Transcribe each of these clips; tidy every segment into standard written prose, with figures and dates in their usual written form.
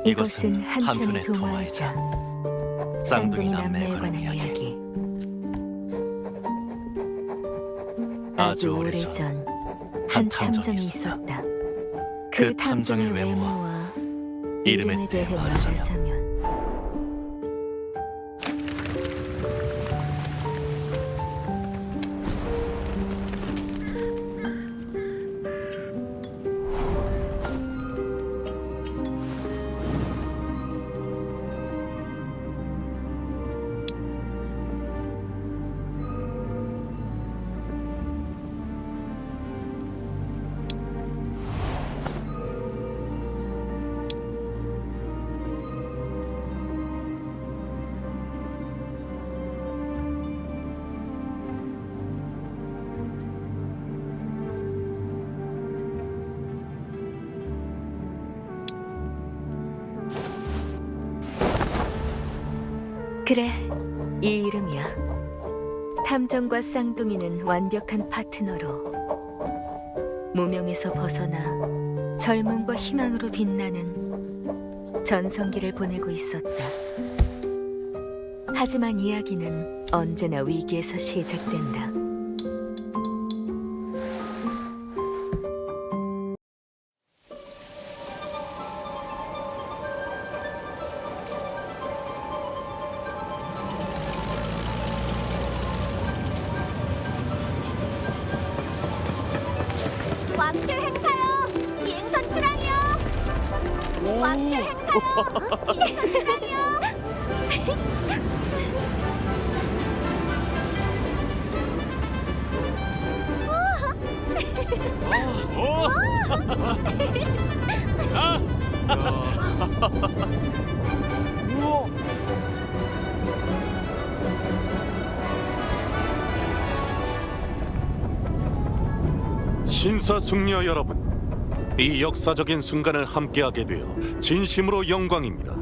이것은 한편의 동화이자 쌍둥이 남매에 관한 이야기. 아주 오래전 한 탐정이 있었다. 그 탐정의 외모와 이름에 대해 말하자면 그래, 이 이름이야. 탐정과 쌍둥이는 완벽한 파트너로 무명에서 벗어나 젊음과 희망으로 빛나는 전성기를 보내고 있었다. 하지만 이야기는 언제나 위기에서 시작된다. 왕실 행사요! 비행선 출항이요! 왕실 행사요! 비행선 출항이요! 신사숙녀 여러분, 이 역사적인 순간을 함께하게 되어 진심으로 영광입니다.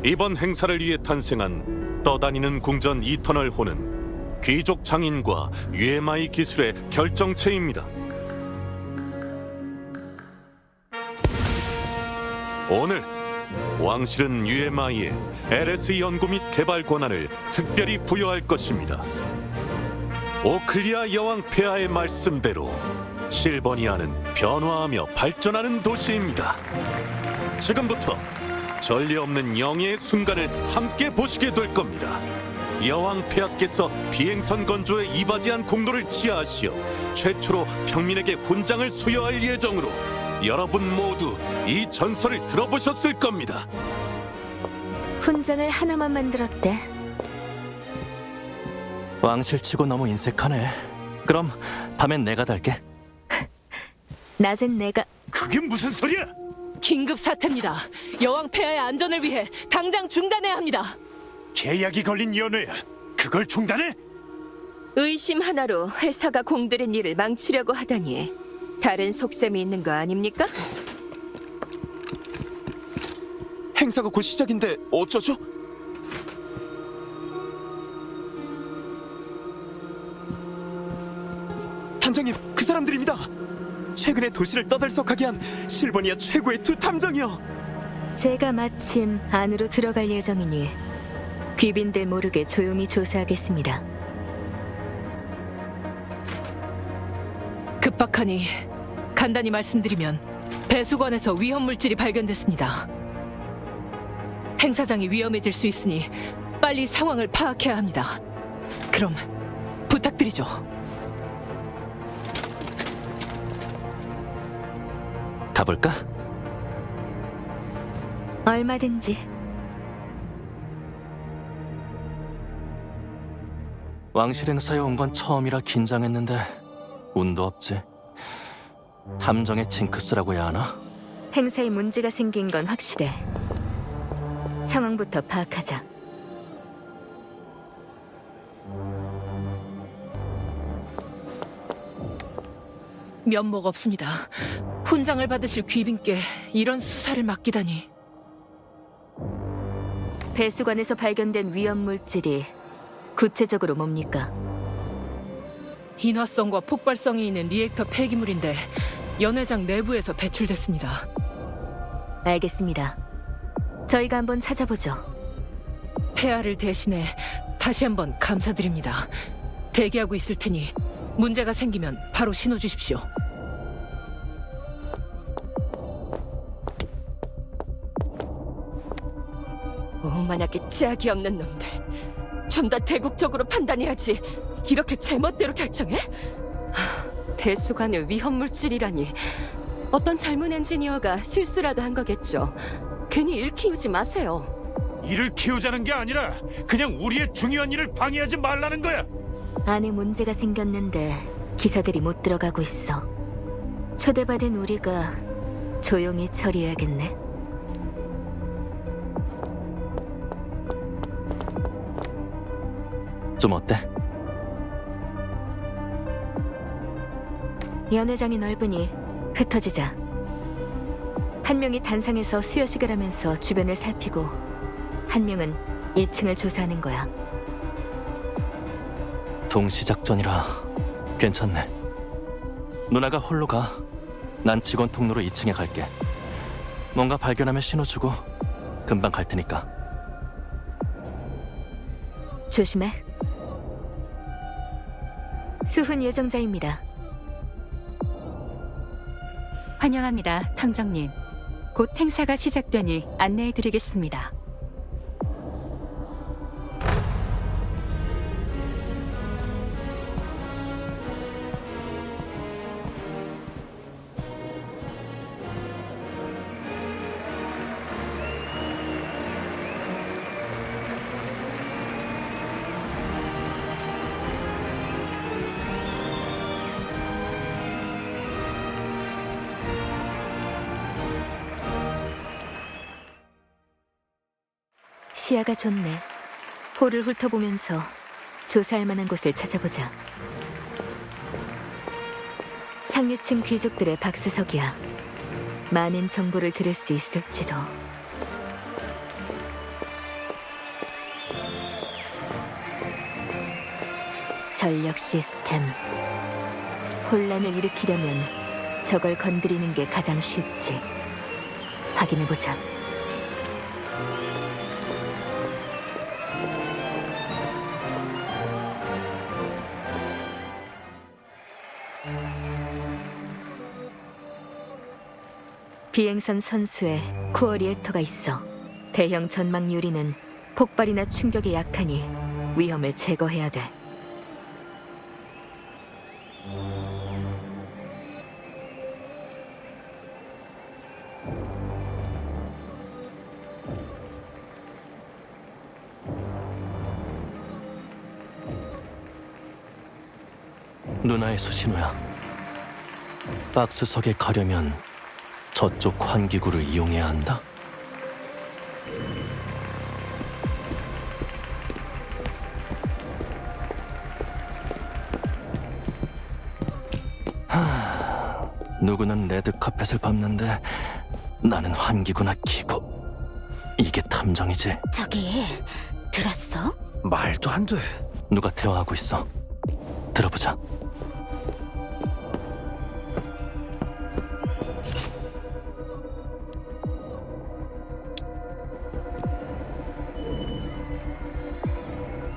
이번 행사를 위해 탄생한 떠다니는 궁전 이터널 호는 귀족 장인과 유에마이 기술의 결정체입니다. 오늘 왕실은 유에마이에 LS 연구 및 개발 권한을 특별히 부여할 것입니다. 오클리아 여왕 폐하의 말씀대로 실버니아는 변화하며 발전하는 도시입니다. 지금부터 전례 없는 영예의 순간을 함께 보시게 될 겁니다. 여왕 폐하께서 비행선 건조에 이바지한 공로를 지하하시어 최초로 평민에게 훈장을 수여할 예정으로 여러분 모두 이 전설을 들어보셨을 겁니다. 훈장을 하나만 만들었대. 왕실치고 너무 인색하네. 그럼 밤엔 내가 달게. 낮엔 내가... 그게 무슨 소리야? 긴급 사태입니다. 여왕 폐하의 안전을 위해 당장 중단해야 합니다. 계약이 걸린 연회야. 그걸 중단해? 의심 하나로 회사가 공들인 일을 망치려고 하다니 다른 속셈이 있는 거 아닙니까? 행사가 곧 시작인데 어쩌죠? 탐정님, 그 사람들입니다. 최근에 도시를 떠들썩하게 한 실버니아 최고의 두 탐정이요. 제가 마침 안으로 들어갈 예정이니 귀빈들 모르게 조용히 조사하겠습니다. 급박하니 간단히 말씀드리면 배수관에서 위험 물질이 발견됐습니다. 행사장이 위험해질 수 있으니 빨리 상황을 파악해야 합니다. 그럼 부탁드리죠. 가볼까? 얼마든지. 왕실 행사에 온 건 처음이라 긴장했는데 운도 없지. 탐정의 징크스라고 해야 하나? 행사에 문제가 생긴 건 확실해. 상황부터 파악하자. 면목 없습니다. 훈장을 받으실 귀빈께 이런 수사를 맡기다니. 배수관에서 발견된 위험 물질이 구체적으로 뭡니까? 인화성과 폭발성이 있는 리액터 폐기물인데 연회장 내부에서 배출됐습니다. 알겠습니다. 저희가 한번 찾아보죠. 폐하를 대신해 다시 한번 감사드립니다. 대기하고 있을 테니 문제가 생기면 바로 신호 주십시오. 오만하게 짝이 없는 놈들. 좀 더 대국적으로 판단해야지. 이렇게 제멋대로 결정해? 배수관의 위험물질이라니. 어떤 젊은 엔지니어가 실수라도 한 거겠죠. 괜히 일 키우지 마세요. 일을 키우자는 게 아니라 그냥 우리의 중요한 일을 방해하지 말라는 거야. 안에 문제가 생겼는데 기사들이 못 들어가고 있어. 초대받은 우리가 조용히 처리해야겠네. 좀 어때? 연회장이 넓으니 흩어지자. 한 명이 단상에서 수여식을 하면서 주변을 살피고 한 명은 2층을 조사하는 거야. 동시작전이라 괜찮네. 누나가 홀로 가. 난 직원 통로로 2층에 갈게. 뭔가 발견하면 신호 주고 금방 갈 테니까. 조심해. 수훈 예정자입니다. 환영합니다, 탐정님. 곧 행사가 시작되니 안내해드리겠습니다. 시야가 좋네. 홀을 훑어보면서 조사할 만한 곳을 찾아보자. 상류층 귀족들의 박스석이야. 많은 정보를 들을 수 있을지도. 전력 시스템. 혼란을 일으키려면 저걸 건드리는 게 가장 쉽지. 확인해보자. 비행선 선수에 코어 리액터가 있어. 대형 전망 유리는 폭발이나 충격에 약하니 위험을 제거해야 돼. 누나의 수신호야. 박스석에 가려면 저쪽 환기구를 이용해야 한다. 누구는 레드카펫을 밟는데 나는 환기구나 키고. 이게 탐정이지. 저기 들었어? 말도 안 돼. 누가 대화하고 있어. 들어보자.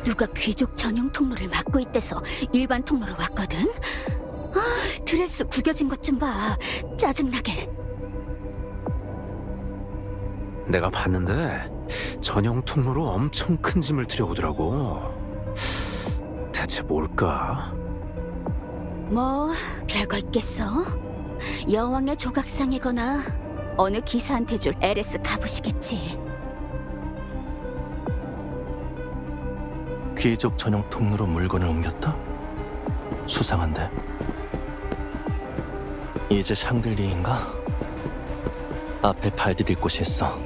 누가 귀족 전용 통로를 막고 있대서 일반 통로로 왔거든? 아, 드레스 구겨진 것 좀 봐. 짜증나게. 내가 봤는데 전용 통로로 엄청 큰 짐을 들여오더라고. 대체 뭘까? 뭐 별거 있겠어? 여왕의 조각상이거나 어느 기사한테 줄 LS 갑옷이겠지. 귀족 전용 통로로 물건을 옮겼다? 수상한데. 이제 샹들리인가? 앞에 발 디딜 곳이 있어.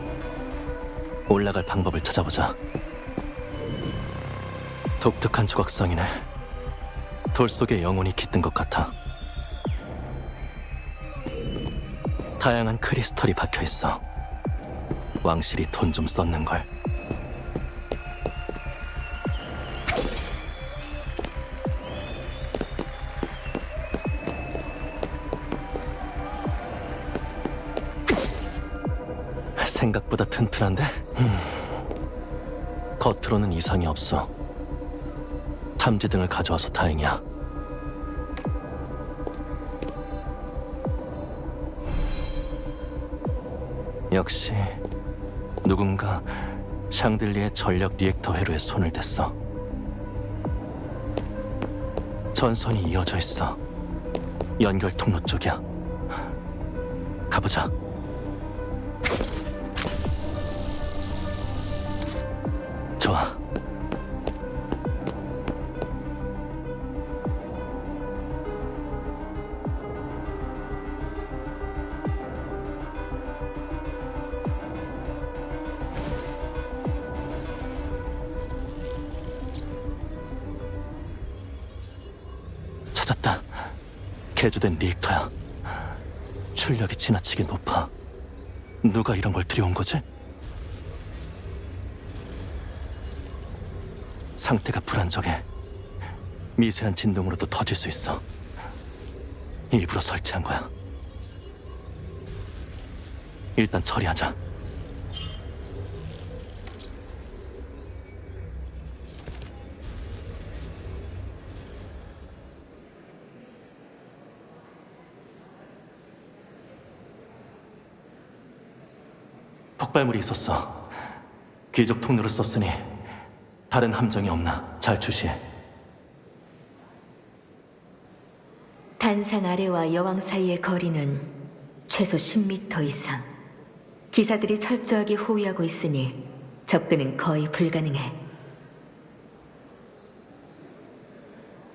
올라갈 방법을 찾아보자. 독특한 조각상이네. 돌 속에 영혼이 깃든 것 같아. 다양한 크리스털이 박혀 있어. 왕실이 돈 좀 썼는걸. 생각보다 튼튼한데? 겉으로는 이상이 없어. 탐지 등을 가져와서 다행이야. 역시 누군가 샹들리의 전력 리액터 회로에 손을 댔어. 전선이 이어져 있어. 연결 통로 쪽이야. 가보자. 좋아. 찾았다. 개조된 리액터야. 출력이 지나치게 높아. 누가 이런 걸 들여온 거지? 상태가 불안정해. 미세한 진동으로도 터질 수 있어. 일부러 설치한 거야. 일단 처리하자. 폭발물이 있었어. 귀족 통로를 썼으니 다른 함정이 없나 잘 주시해. 단상 아래와 여왕 사이의 거리는 최소 10m 이상. 기사들이 철저하게 호위하고 있으니 접근은 거의 불가능해.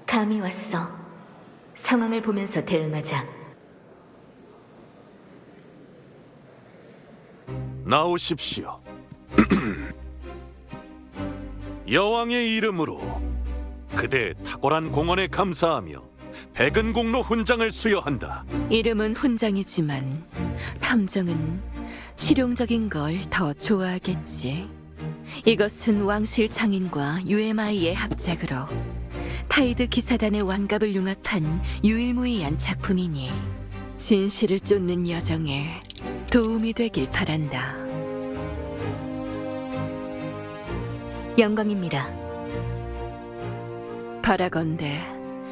감이 왔어. 상황을 보면서 대응하자. 나오십시오. 여왕의 이름으로 그대의 탁월한 공헌에 감사하며 백은 공로 훈장을 수여한다. 이름은 훈장이지만 탐정은 실용적인 걸 더 좋아하겠지. 이것은 왕실 장인과 UMI의 합작으로 타이드 기사단의 완갑을 융합한 유일무이한 작품이니 진실을 쫓는 여정에 도움이 되길 바란다. 영광입니다. 바라건대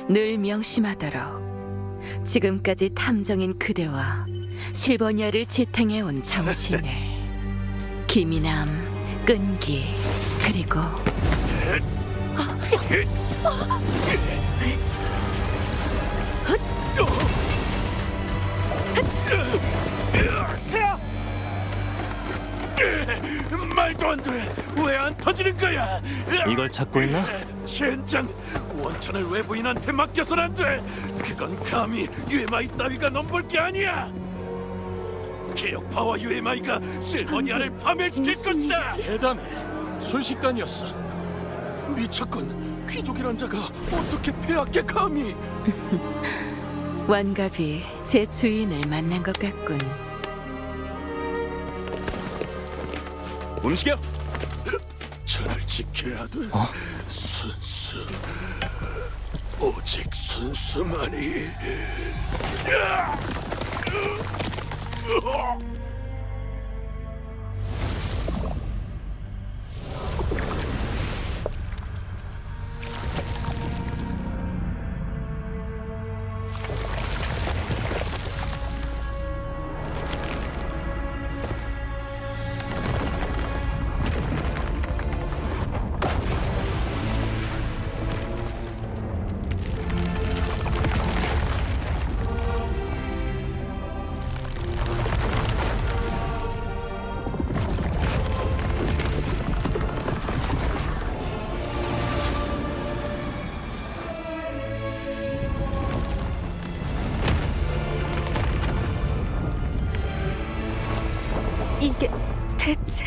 늘 명심하도록 지금까지 탐정인 그대와 실버니아를 지탱해온 정신을 기민함, 끈기, 그리고 말도 안 돼. 왜 안 터지는 거야? 이걸 찾고 있나? 젠장, 원천을 외부인한테 맡겨선 안 돼. 그건 감히 UMI 따위가 넘볼 게 아니야. 개혁파와 UMI가 실버니아를 파멸시킬 것이다. 대담해. 순식간이었어. 미쳤군. 귀족이란 자가 어떻게 폐하께 감히? 완갑이 제 주인을 만난 것 같군. 움직여! 저를 지켜야 돼. 순수. 오직 순수만이. 이게 대체...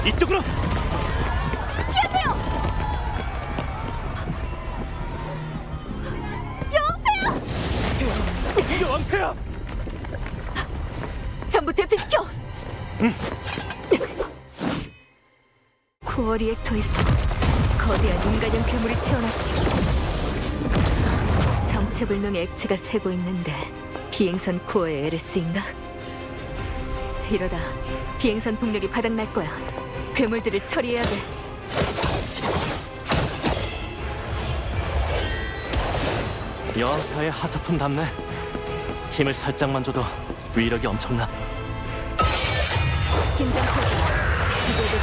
이쪽으로! 왕폐야! 전부 대피시켜! 코어 리액터에서 거대한 인간형 괴물이 태어났어. 정체불명의 액체가 새고 있는데 비행선 코어의 LS인가? 이러다 비행선 동력이 바닥날 거야. 괴물들을 처리해야 돼. 여왕파의 하사품답네. 힘을 살짝만 줘도 위력이 엄청나. 긴장 풀지 마. 기대도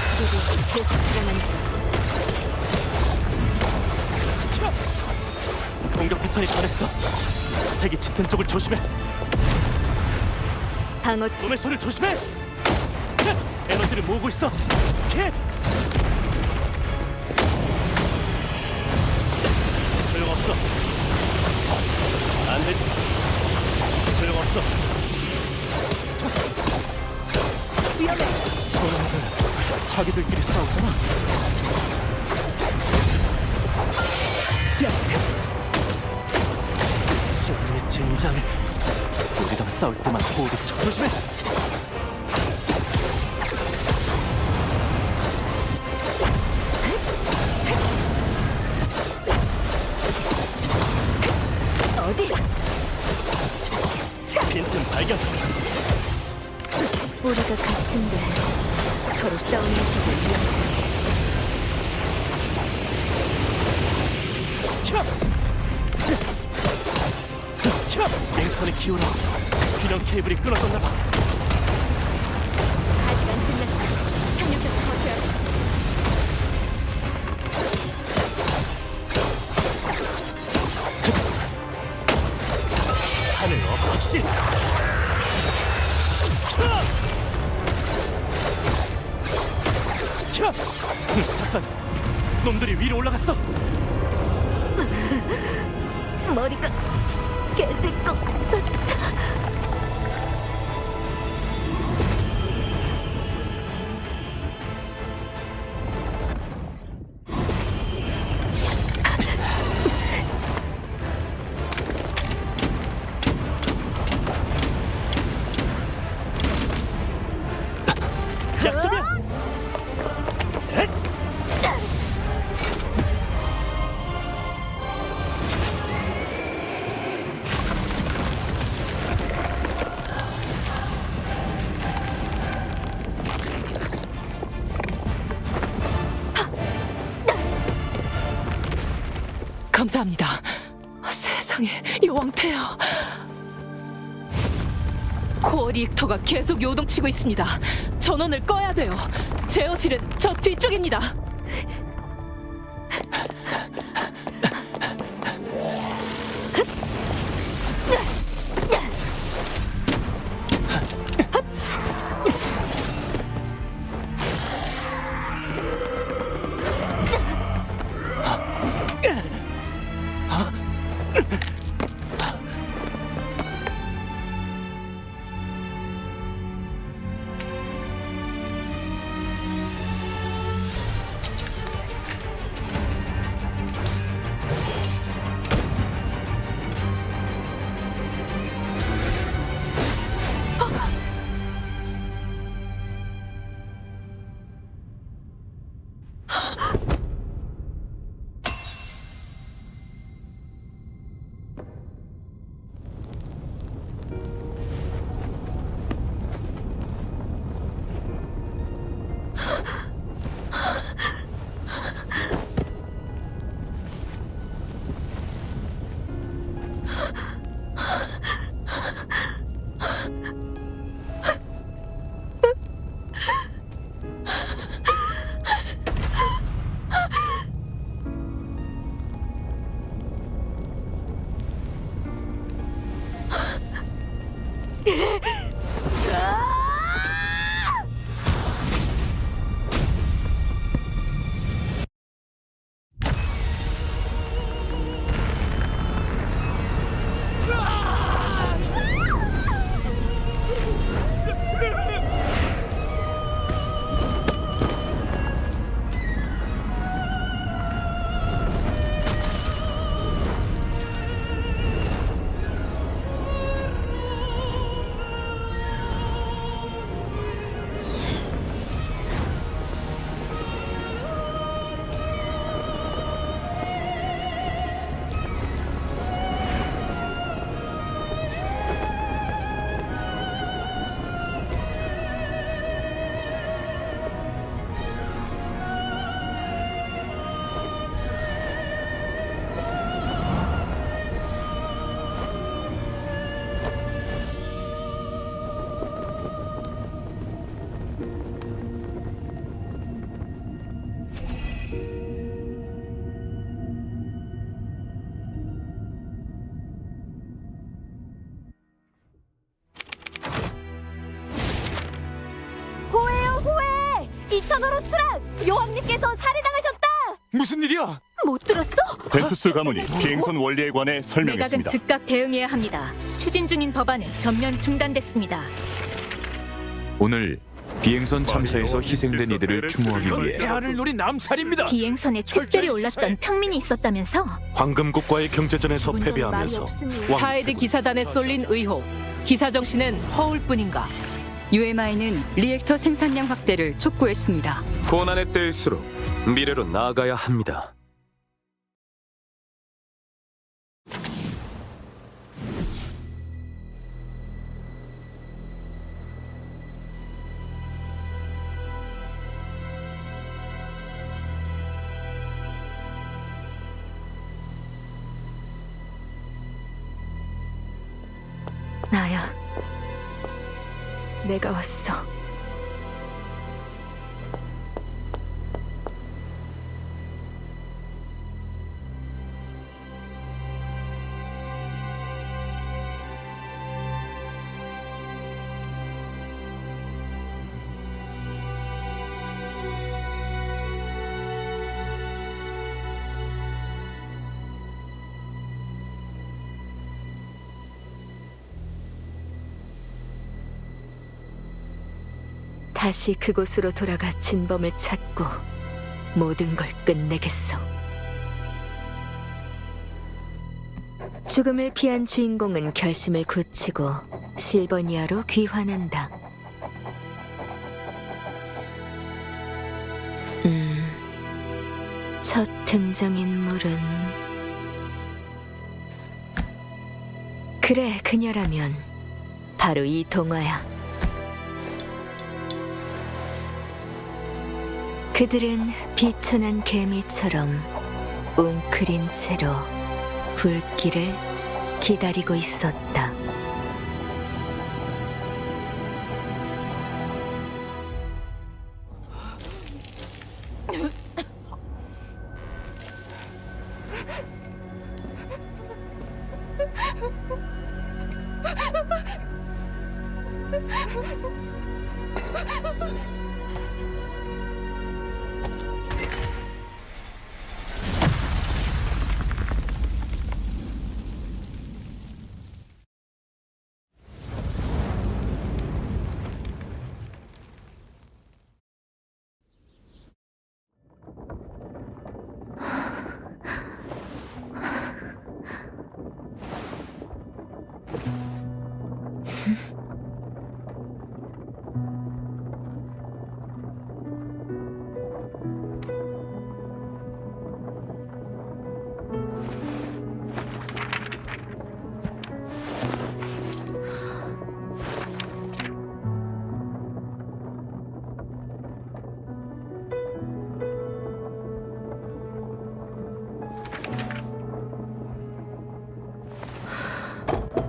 계속 살아난다. 공격 패턴이 변했어. 색이 짙은 쪽을 조심해. 방어 놈의 손을 조심해. 에너지를 모으고 있어. 캡! 소용없어. 안 되지. 소용없어. 위험해. 저놈들 자기들끼리 싸우잖아. 지금의 젠장. 우리랑 싸울 때만 호흡이 쳐. 조심해. 어디? 빈틈 발견. 우리가 같은데 서로 싸우는 모습을 위험해. 비행선의 기울어. 균형 케이블이 끊어졌나 봐. 아직 안 끝났어. 착륙해서 버텨야 돼. 하늘 엎어주지. 잠깐. 놈들이 위로 올라갔어. 머리가 깨질 것 같아. 약점이야. 감사합니다. 세상에, 여왕폐하. 코어 리액터가 계속 요동치고 있습니다. 전원을 꺼야 돼요. 제어실은 저 뒤쪽입니다. 호해요 호해! 이터널 호출함! 여왕님께서 살해당하셨다! 무슨 일이야? 못 들었어? 벤투스 가문이 비행선 원리에 관해 설명했습니다. 즉각 대응해야 합니다. 추진 중인 법안은 전면 중단됐습니다. 오늘 비행선 참사에서 희생된 이들을 추모하기 위해 폐하를 노린 암살입니다. 비행선에 특별히 올랐던 평민이 있었다면서? 황금국과의 경제전에서 패배하면서 타에드 기사단에 쏠린 의혹. 기사 정신은 허울 뿐인가? UMI는 리액터 생산량 확대를 촉구했습니다. 고난의 때일수록 미래로 나아가야 합니다. 나야. 내가 왔어. 다시 그곳으로 돌아가 진범을 찾고 모든 걸 끝내겠어. 죽음을 피한 주인공은 결심을 굳히고 실버니아로 귀환한다. 첫 등장인물은 그래, 그녀라면 바로 이 동화야. 그들은 비천한 개미처럼 웅크린 채로 불길을 기다리고 있었다.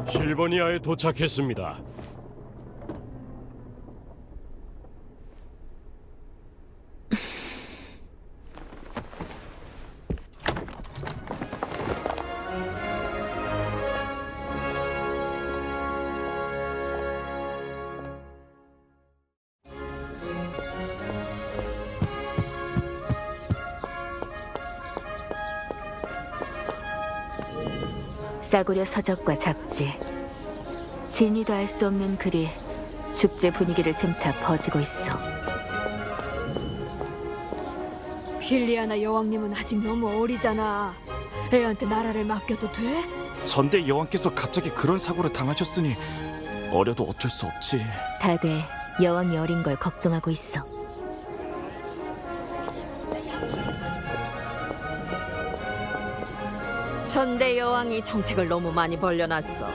실버니아에 도착했습니다. 싸구려 서적과 잡지, 진이도 알 수 없는 글이 축제 분위기를 틈타 퍼지고 있어. 필리아나 여왕님은 아직 너무 어리잖아. 애한테 나라를 맡겨도 돼? 전대 여왕께서 갑자기 그런 사고를 당하셨으니 어려도 어쩔 수 없지. 다들 여왕이 어린 걸 걱정하고 있어. 전대 여왕이 정책을 너무 많이 벌려놨어.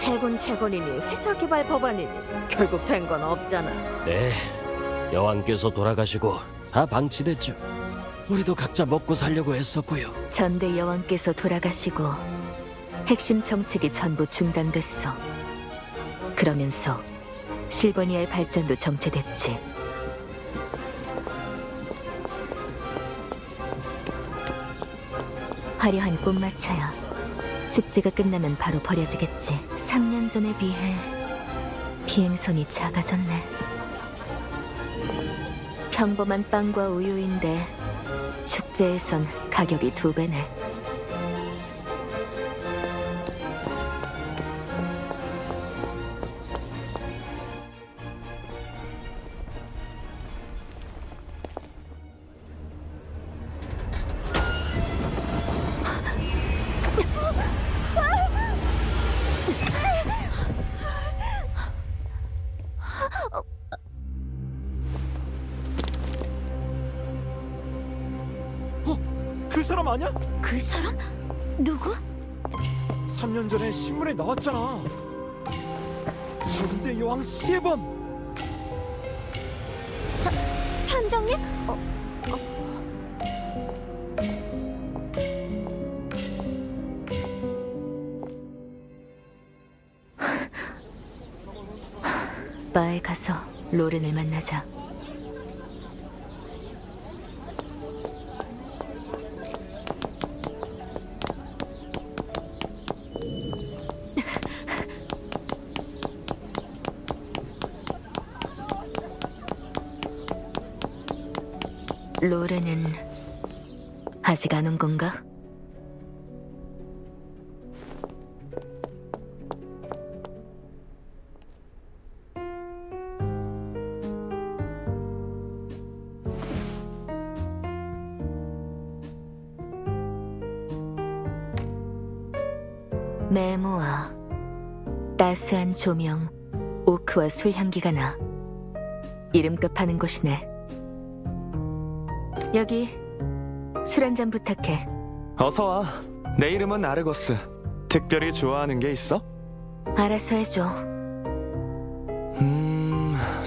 해군 채권이니 회사 개발 법안이니 결국 된 건 없잖아. 네, 여왕께서 돌아가시고 다 방치됐죠. 우리도 각자 먹고 살려고 했었고요. 전대 여왕께서 돌아가시고 핵심 정책이 전부 중단됐어. 그러면서 실버니아의 발전도 정체됐지. 화려한 꽃마차야. 축제가 끝나면 바로 버려지겠지. 3년 전에 비해 비행선이 작아졌네. 평범한 빵과 우유인데 축제에선 가격이 2배네. 그 사람 아니야? 그 사람? 누구? 3년 전에 신문에 나왔잖아. 전대 여왕 시해범. 탐정님? 바에 가서 로렌을 만나자. 로렌은 아직 안 온 건가? 메모와 따스한 조명, 오크와 술 향기가 나. 이름값 하는 곳이네. 여기 술 한 잔 부탁해. 어서 와. 내 이름은 아르고스. 특별히 좋아하는 게 있어? 알아서 해줘.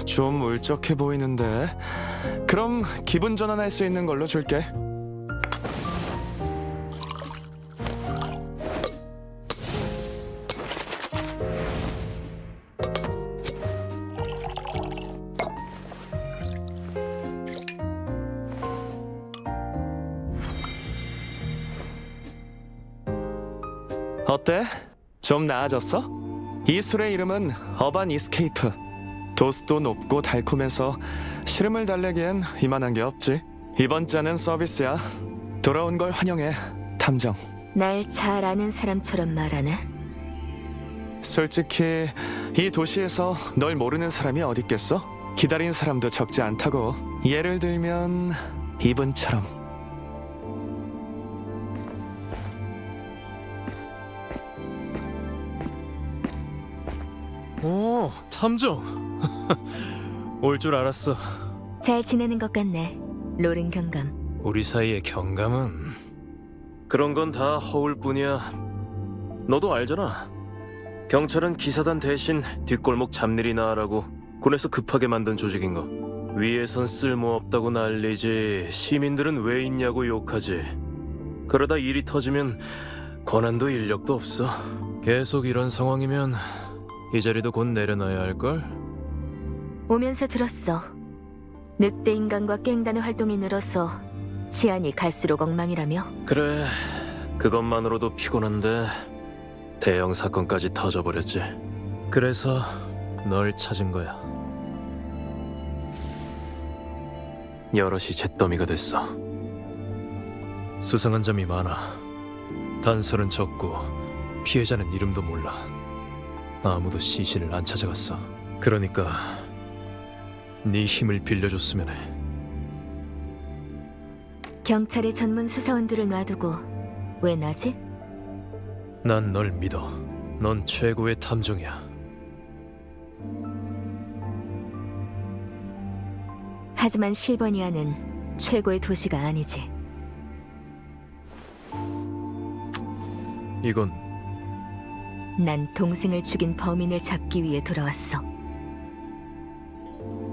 좀 울적해 보이는데. 그럼 기분 전환할 수 있는 걸로 줄게. 어때? 좀 나아졌어? 이 술의 이름은 어반 이스케이프. 도수도 높고 달콤해서 시름을 달래기엔 이만한 게 없지. 이번 잔은 서비스야. 돌아온 걸 환영해, 탐정. 날 잘 아는 사람처럼 말하네. 솔직히 이 도시에서 널 모르는 사람이 어딨겠어? 기다린 사람도 적지 않다고. 예를 들면 이분처럼. 오, 탐정. 올 줄 알았어. 잘 지내는 것 같네. 로렌 경감. 우리 사이의 경감은 그런 건 다 허울뿐이야. 너도 알잖아. 경찰은 기사단 대신 뒷골목 잡일이나 하라고 군에서 급하게 만든 조직인 거. 위에선 쓸모없다고 난리지 시민들은 왜 있냐고 욕하지. 그러다 일이 터지면 권한도 인력도 없어. 계속 이런 상황이면 이 자리도 곧 내려놔야 할걸? 오면서 들었어. 늑대 인간과 깽단의 활동이 늘어서 치안이 갈수록 엉망이라며. 그래, 그것만으로도 피곤한데 대형 사건까지 터져버렸지. 그래서 널 찾은 거야. 여럿이 잿더미가 됐어. 수상한 점이 많아. 단서는 적고 피해자는 이름도 몰라. 아무도 시신을 안 찾아갔어. 그러니까 네 힘을 빌려줬으면 해. 경찰의 전문 수사원들을 놔두고 왜 나지? 난 널 믿어. 넌 최고의 탐정이야. 하지만 실버니아는 최고의 도시가 아니지. 이건 난 동생을 죽인 범인을 잡기 위해 돌아왔어.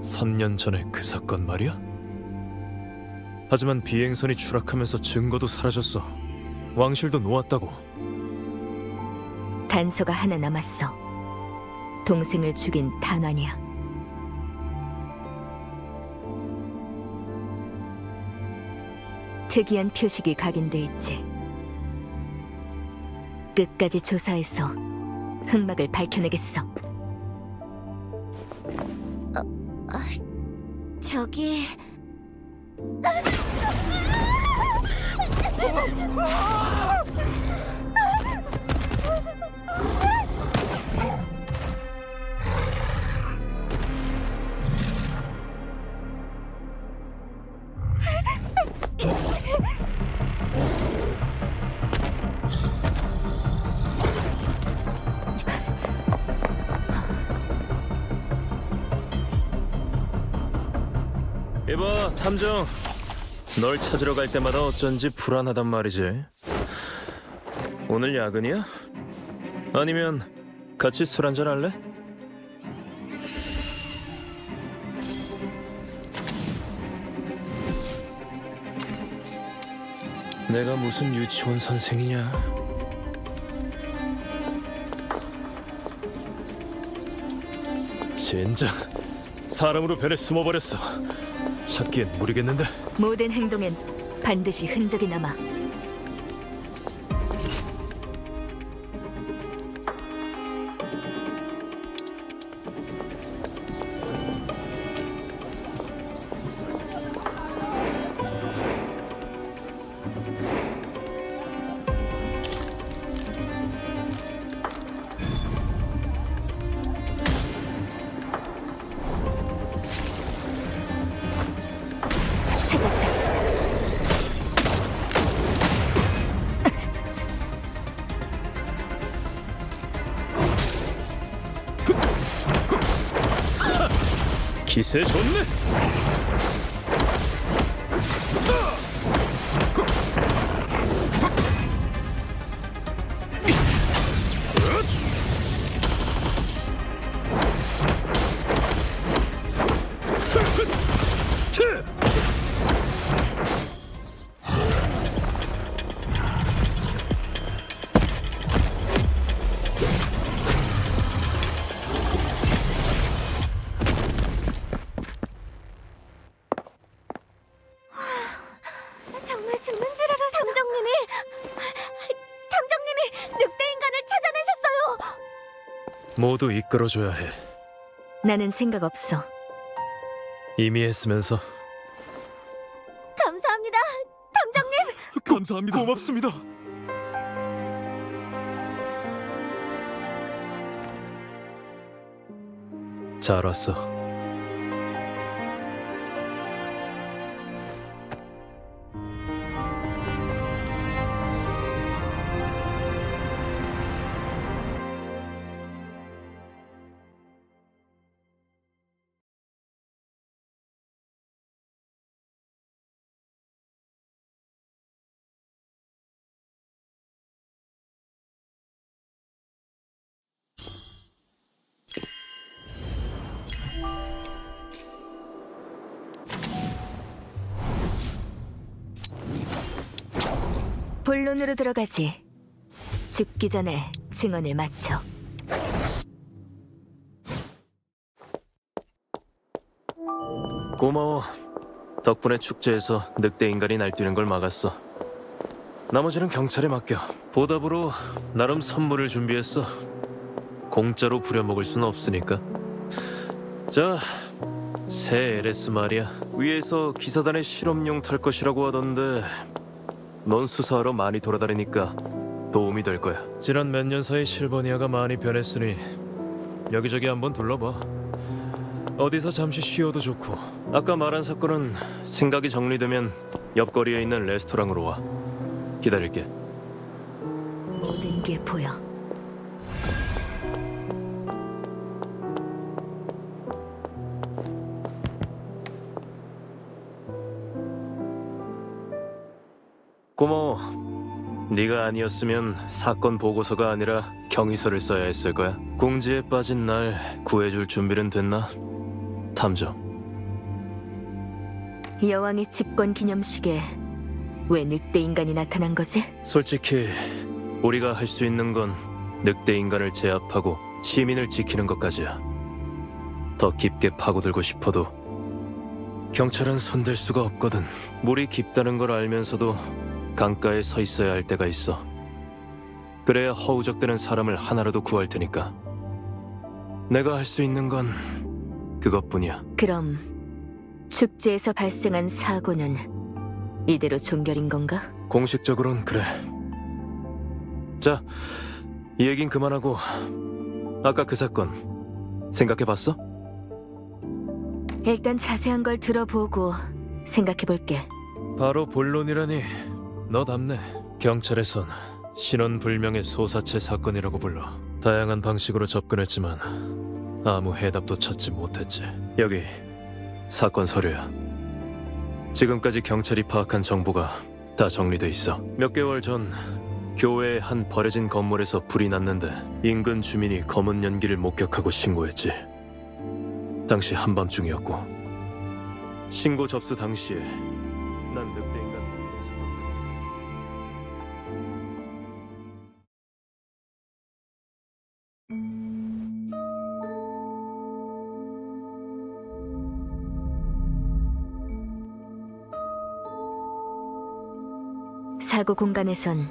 3년 전의 그 사건 말이야? 하지만 비행선이 추락하면서 증거도 사라졌어. 왕실도 놓았다고. 단서가 하나 남았어. 동생을 죽인 탄환이야. 특이한 표식이 각인돼 있지. 끝까지 조사해서 흑막을 밝혀내겠어. 저기... 이봐, 탐정. 널 찾으러 갈 때마다 어쩐지 불안하단 말이지. 오늘 야근이야? 아니면 같이 술 한잔 할래? 내가 무슨 유치원 선생이냐? 젠장, 사람으로 변해 숨어버렸어. 찾기엔 무리겠는데? 모든 행동엔 반드시 흔적이 남아. 기세 좋네. 정말 죽는 줄 알았어. 탐정님이 늑대 인간을 찾아내셨어요. 모두 이끌어줘야 해. 나는 생각 없어. 이미 했으면서. 감사합니다, 탐정님. 감사합니다. 고맙습니다. 잘 왔어. 본론으로 들어가지. 죽기 전에 증언을 마쳐. 고마워. 덕분에 축제에서 늑대 인간이 날뛰는 걸 막았어. 나머지는 경찰에 맡겨. 보답으로 나름 선물을 준비했어. 공짜로 부려먹을 순 없으니까. 자, 새 LS 말이야. 위에서 기사단의 실험용 탈 것이라고 하던데 넌 수사하러 많이 돌아다니니까 도움이 될 거야. 지난 몇 년 사이 실버니아가 많이 변했으니 여기저기 한번 둘러봐. 어디서 잠시 쉬어도 좋고. 아까 말한 사건은 생각이 정리되면 옆거리에 있는 레스토랑으로 와. 기다릴게. 모든 게 보여. 고마워. 네가 아니었으면 사건 보고서가 아니라 경위서를 써야 했을 거야. 공지에 빠진 날 구해줄 준비는 됐나? 탐정. 여왕의 집권 기념식에 왜 늑대 인간이 나타난 거지? 솔직히 우리가 할 수 있는 건 늑대 인간을 제압하고 시민을 지키는 것까지야. 더 깊게 파고들고 싶어도 경찰은 손댈 수가 없거든. 물이 깊다는 걸 알면서도 강가에 서 있어야 할 때가 있어. 그래야 허우적대는 사람을 하나라도 구할 테니까. 내가 할 수 있는 건 그것뿐이야. 그럼 축제에서 발생한 사고는 이대로 종결인 건가? 공식적으론 그래. 자, 이 얘긴 그만하고 아까 그 사건 생각해봤어? 일단 자세한 걸 들어보고 생각해볼게. 바로 본론이라니 너답네. 경찰에선 신원불명의 소사체 사건이라고 불러. 다양한 방식으로 접근했지만 아무 해답도 찾지 못했지. 여기 사건 서류야. 지금까지 경찰이 파악한 정보가 다 정리돼 있어. 몇 개월 전 교회의 한 버려진 건물에서 불이 났는데 인근 주민이 검은 연기를 목격하고 신고했지. 당시 한밤중이었고 신고 접수 당시에 난 늑대 인간 사고 공간에선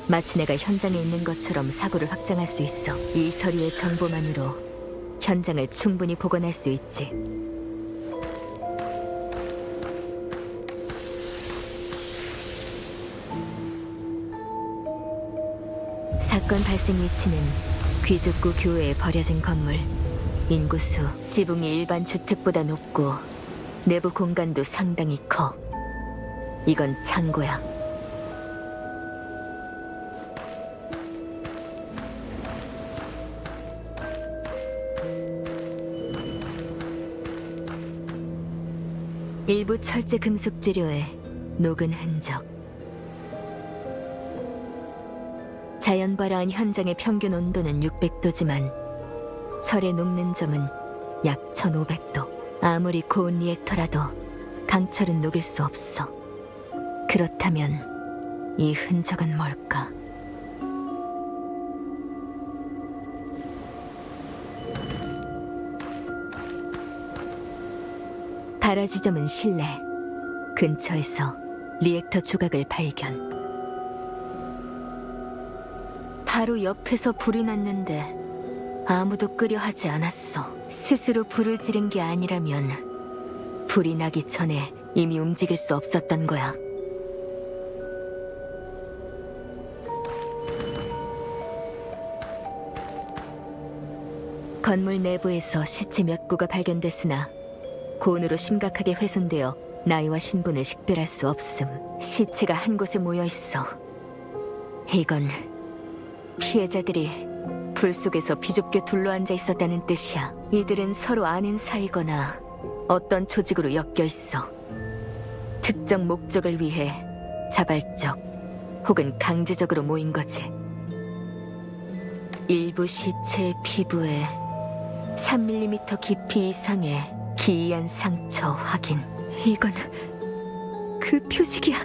마치 내가 현장에 있는 것처럼 사고를 확장할 수 있어. 이 서류의 정보만으로 현장을 충분히 복원할 수 있지. 사건 발생 위치는 귀족구 교외에 버려진 건물. 인구수, 지붕이 일반 주택보다 높고 내부 공간도 상당히 커. 이건 창고야. 일부 철제 금속 재료에 녹은 흔적. 자연발화한 현장의 평균 온도는 600도지만 철의 녹는 점은 약 1500도. 아무리 고온 리액터라도 강철은 녹일 수 없어. 그렇다면 이 흔적은 뭘까? 발화 지점은 실내. 근처에서 리액터 조각을 발견. 바로 옆에서 불이 났는데 아무도 끄려 하지 않았어. 스스로 불을 지른 게 아니라면 불이 나기 전에 이미 움직일 수 없었던 거야. 건물 내부에서 시체 몇 구가 발견됐으나 고온으로 심각하게 훼손되어 나이와 신분을 식별할 수 없음. 시체가 한 곳에 모여 있어. 이건 피해자들이 불 속에서 비좁게 둘러앉아 있었다는 뜻이야. 이들은 서로 아는 사이거나 어떤 조직으로 엮여 있어. 특정 목적을 위해 자발적 혹은 강제적으로 모인 거지. 일부 시체의 피부에 3mm 깊이 이상의 기이한 상처 확인. 이건 그 표식이야.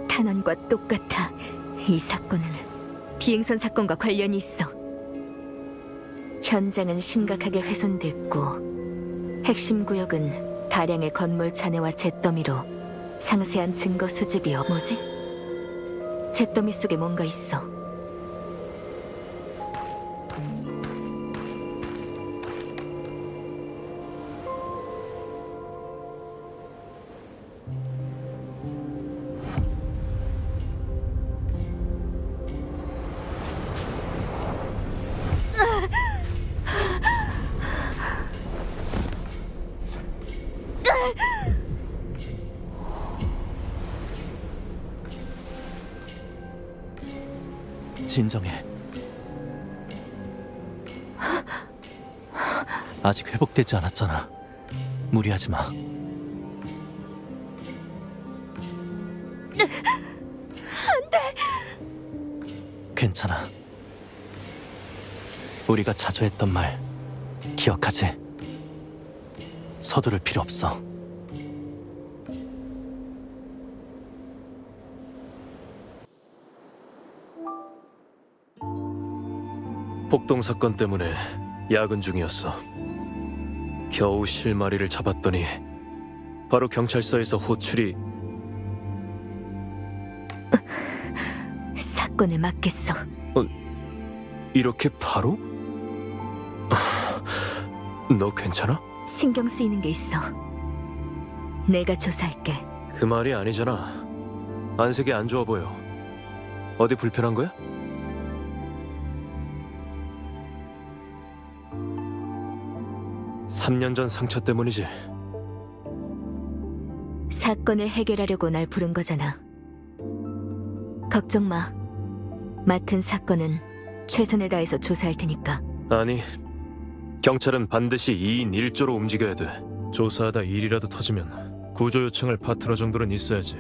탄원과 똑같아. 이 사건은 비행선 사건과 관련이 있어. 현장은 심각하게 훼손됐고 핵심 구역은 다량의 건물 잔해와 잿더미로 상세한 증거 수집이여. 뭐지? 잿더미 속에 뭔가 있어. 진정해. 아직 회복되지 않았잖아. 무리하지 마. 안 돼. 괜찮아. 우리가 자주 했던 말 기억하지? 서두를 필요 없어. 폭동 사건 때문에 야근 중이었어. 겨우 실마리를 잡았더니 바로 경찰서에서 호출이. 사건에 맡겼어. 이렇게 바로? 너 괜찮아? 신경 쓰이는 게 있어. 내가 조사할게. 그 말이 아니잖아. 안색이 안 좋아 보여. 어디 불편한 거야? (3년) 전 상처 때문이지. 사건을 해결하려고 날 부른 거잖아. 걱정 마. 맡은 사건은 최선을 다해서 조사할 테니까. 아니, 경찰은 반드시 2인 1조로 움직여야 돼. 조사하다 일이라도 터지면 구조 요청할 파트너 정도는 있어야지.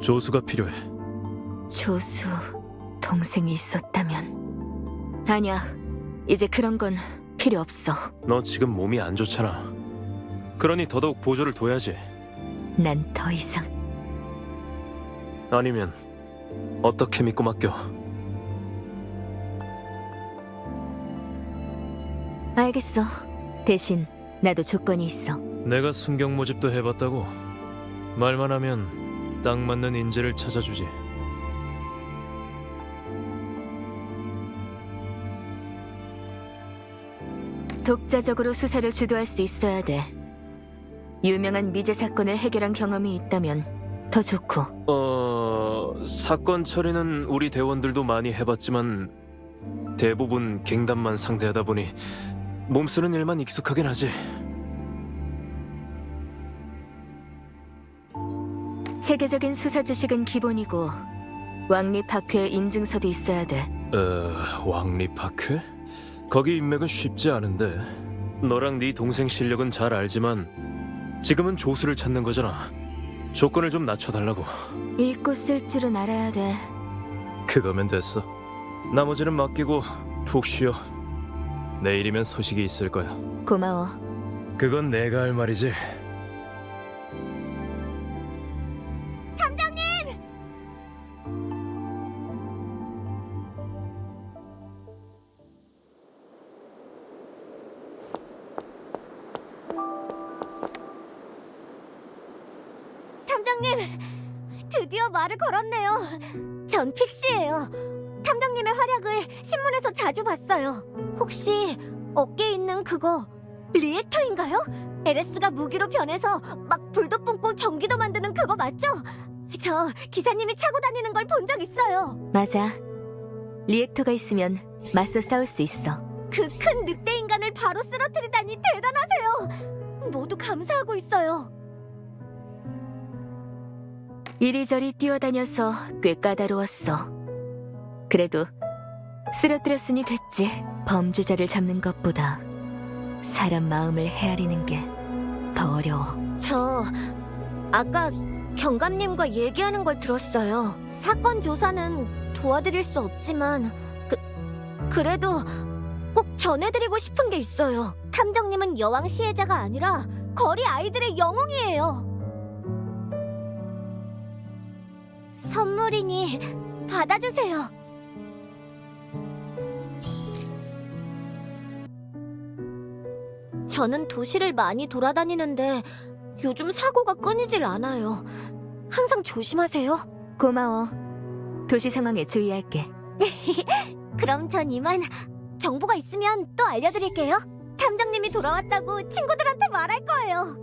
조수가 필요해. 조수, 동생이 있었다면. 아니야, 이제 그런 건 필요 없어. 너 지금 몸이 안 좋잖아. 그러니 더더욱 보조를 둬야지. 난 더 이상. 아니면 어떻게 믿고 맡겨? 알겠어. 대신 나도 조건이 있어. 내가 순경 모집도 해봤다고. 말만 하면 딱 맞는 인재를 찾아주지. 독자적으로 수사를 주도할 수 있어야 돼. 유명한 미제 사건을 해결한 경험이 있다면 더 좋고. 사건 처리는 우리 대원들도 많이 해봤지만 대부분 갱단만 상대하다 보니 몸쓰는 일만 익숙하긴 하지. 체계적인 수사 지식은 기본이고 왕립학회 인증서도 있어야 돼. 왕립학회? 거기 인맥은 쉽지 않은데. 너랑 네 동생 실력은 잘 알지만 지금은 조수를 찾는 거잖아. 조건을 좀 낮춰달라고. 읽고 쓸 줄은 알아야 돼. 그거면 됐어. 나머지는 맡기고 푹 쉬어. 내일이면 소식이 있을 거야. 고마워. 그건 내가 할 말이지. 탐정님! 탐정님! 드디어 말을 걸었네요. 전 픽시예요. 탐정님의 활약을 신문에서 자주 봤어요. 혹시 어깨에 있는 그거 리액터인가요? LS가 무기로 변해서 막 불도 뿜고 전기도 만드는 그거 맞죠? 저 기사님이 차고 다니는 걸 본 적 있어요. 맞아. 리액터가 있으면 맞서 싸울 수 있어. 그 큰 늑대 인간을 바로 쓰러뜨리다니 대단하세요. 모두 감사하고 있어요. 이리저리 뛰어다녀서 꽤 까다로웠어. 그래도 쓰러뜨렸으니 됐지. 범죄자를 잡는 것보다 사람 마음을 헤아리는 게 더 어려워. 저 아까 경감님과 얘기하는 걸 들었어요. 사건 조사는 도와드릴 수 없지만 그래도 꼭 전해드리고 싶은 게 있어요. 탐정님은 여왕 시혜자가 아니라 거리 아이들의 영웅이에요. 선물이니 받아주세요. 저는 도시를 많이 돌아다니는데 요즘 사고가 끊이질 않아요. 항상 조심하세요. 고마워. 도시 상황에 주의할게. 그럼 전 이만. 정보가 있으면 또 알려드릴게요. 탐정님이 돌아왔다고 친구들한테 말할 거예요.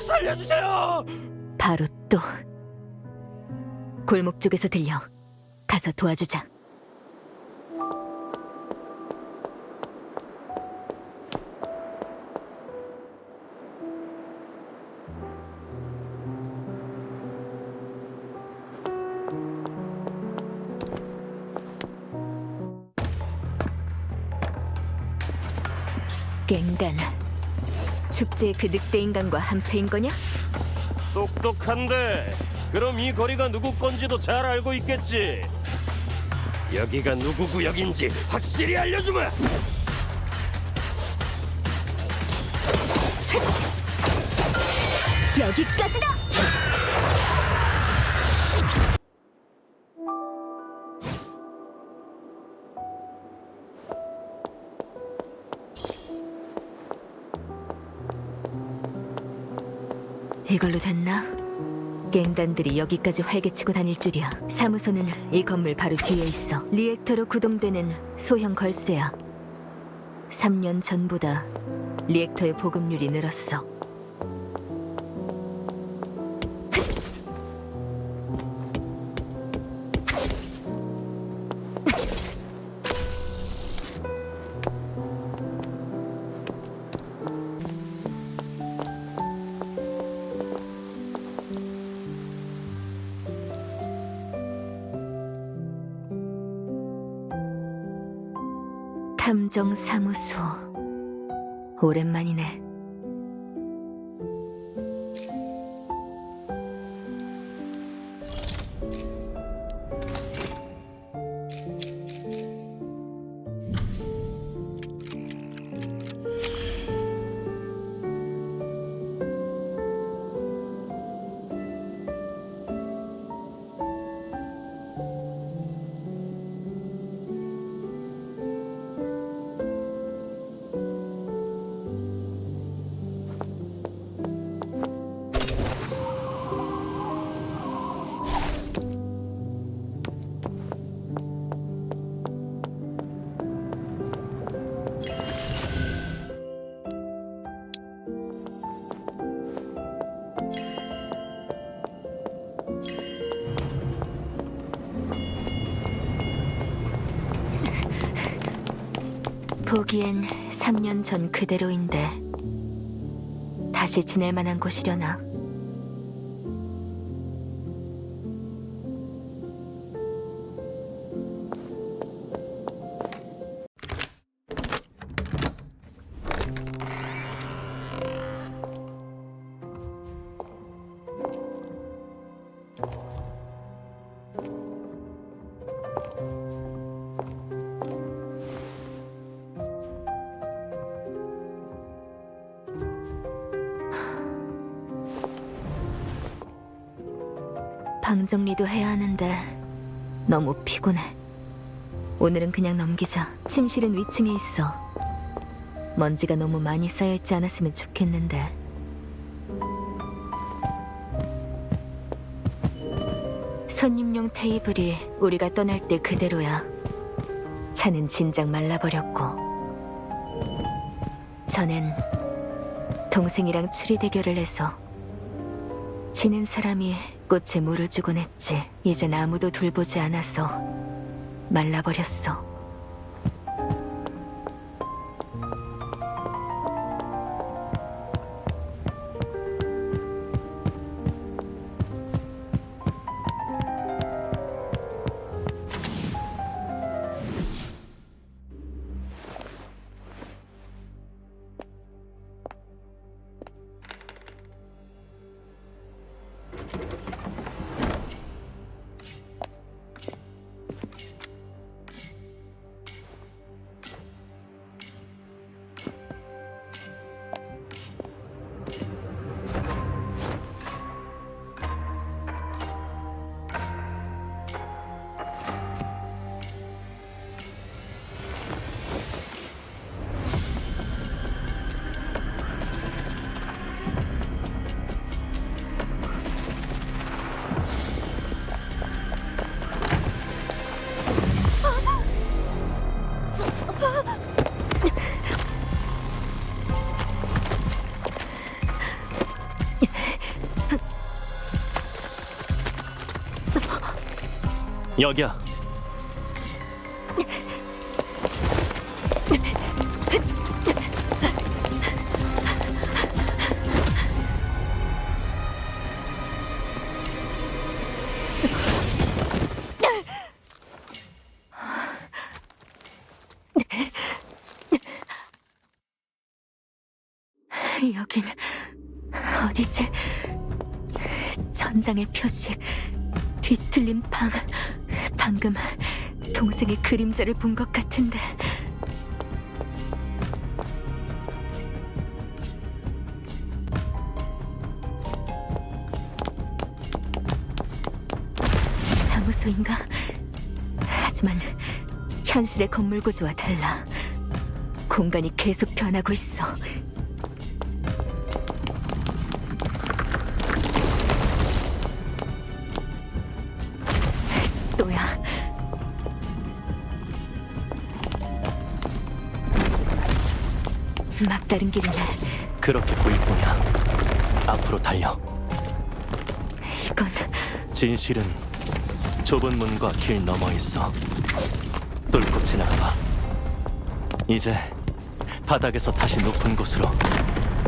살려주세요! 바로 또 골목 쪽에서 들려. 가서 도와주자. 갱단, 축제의 그 늑대 인간과 한패인 거냐? 똑똑한데 그럼 이 거리가 누구 건지도 잘 알고 있겠지. 여기가 누구 구역인지 확실히 알려주마. 여기까지다. 이걸로 됐나? 갱단들이 여기까지 활개치고 다닐 줄이야. 사무소는 이 건물 바로 뒤에 있어. 리액터로 구동되는 소형 걸쇠야. 3년 전보다 리액터의 보급률이 늘었어. 탐정사무소. 오랜만이네. 보기엔 3년 전 그대로인데 다시 지낼 만한 곳이려나? 방 정리도 해야 하는데 너무 피곤해. 오늘은 그냥 넘기자. 침실은 위층에 있어. 먼지가 너무 많이 쌓여있지 않았으면 좋겠는데. 손님용 테이블이 우리가 떠날 때 그대로야. 차는 진작 말라버렸고. 전엔 동생이랑 추리 대결을 해서 지는 사람이 꽃에 물을 주곤 했지. 이젠 아무도 돌보지 않아서 말라버렸어. 여기야. 여긴 어디지? 전장의 표식, 뒤틀린 방. 방금 동생의 그림자를 본 것 같은데. 사무소인가? 하지만 현실의 건물 구조와 달라. 공간이 계속 변하고 있어. 다른 길이네. 그렇게 보일 뿐이야. 앞으로 달려. 이건 진실은 좁은 문과 길 너머 있어. 뚫고 지나가봐. 이제 바닥에서 다시 높은 곳으로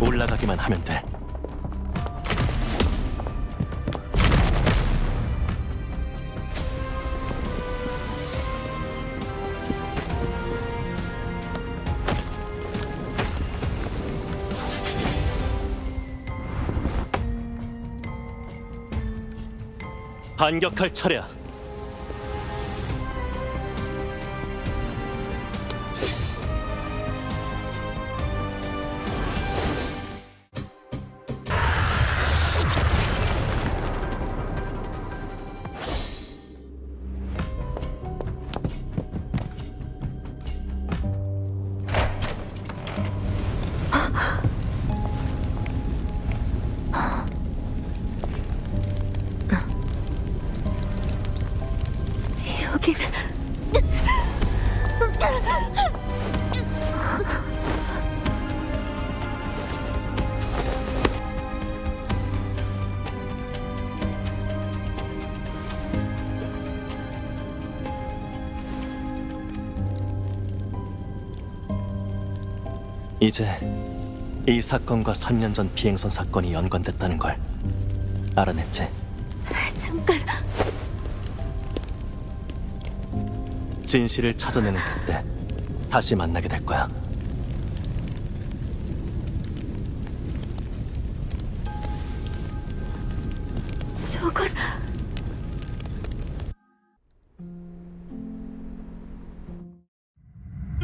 올라가기만 하면 돼. 반격할 차례야. 여기는 이제 이 사건과 3년 전 비행선 사건이 연관됐다는 걸 알아냈지. 잠깐. 진실을 찾아내는 그때 다시 만나게 될 거야. 저건